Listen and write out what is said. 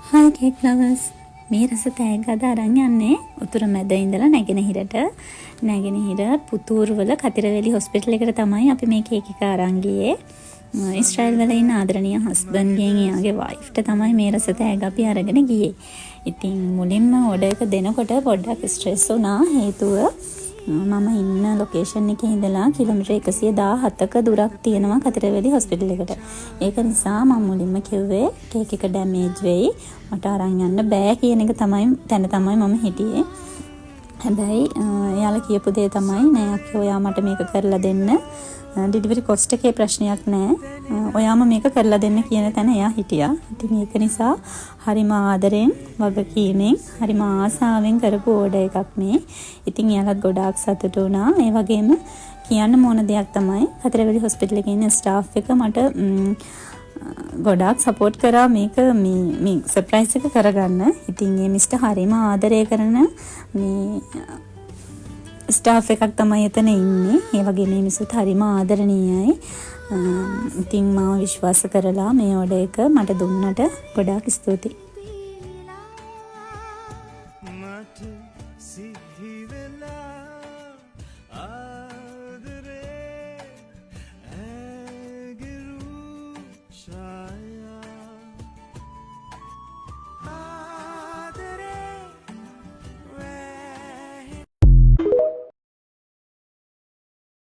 Hi cake lovers. මේ රස තෑග්ග අද අරන් යන්නේ උතුර මැද ඉඳලා නැගෙනහිරට. නැගෙනහිර පුතූරුවල කතිරවැලි හොස්පිටල් එකට තමයි අපි මේ කේක් එක අරන් ගියේ. ඉස්රායෙල් වල ඉන්න ආදරණීය හස්බන්ඩ්ගෙන් එයාගේ වයිෆ්ට තමයි මේ රස තෑග්ග අපි අරගෙන ගියේ. ඉතින් මුලින්ම ඕඩර් එක දෙනකොට පොඩ්ඩක් ස්ට්‍රෙස් වුණා. හේතුව මම ඉන්න ලොකේෂන් එකේ ඉඳලා කිලෝමීටර් 117ක දුරක් තියෙනවා කතිරවැලි හොස්පිටල් එකට. ඒක නිසා මම මුලින්ම කිව්වේ කේක් එක ඩැමේජ් වෙයි. මට අරන් යන්න බෑ කියන එක තමයි මම හිටියේ. හැබැයි එයාලා කියපු දේ තමයි නෑ අක්කේ ඔයා මට මේක කරලා දෙන්න. ඩෙලිවරි කොස්ට් එකේ ප්‍රශ්නයක් නෑ. ඔයාම මේක කරලා දෙන්න කියන තැන එයා හිටියා. ඉතින් ඒක නිසා හරිම ආදරෙන් වගකීමෙන් හරිම ආසාවෙන් කරපු ඕඩර් එකක් මේ. ඉතින් එයාලත් ගොඩාක් සතුටු වුණා. ඒ වගේම කියන්න ඕන දෙයක් තමයි කතරවැලි හොස්පිටල් එකේ ඉන්න ස්ටාෆ් එක මට ගොඩාක් සපෝට් කරා මේක මේ සර්ප්‍රයිස් එක කරගන්න. ඉතින් මේ මිස්ටර් හරිම ආදරය කරන මේ ස්ටාෆ් එකක් තමයි එතන ඉන්නේ. ඒ වගේ මේ මිනිස්සුත් හරිම ආදරණීයයි. ඉතින් මාව විශ්වාස කරලා මේ ඕඩර් එක මට දුන්නට ගොඩාක් ස්තුතියි. මට සිහි වෙලා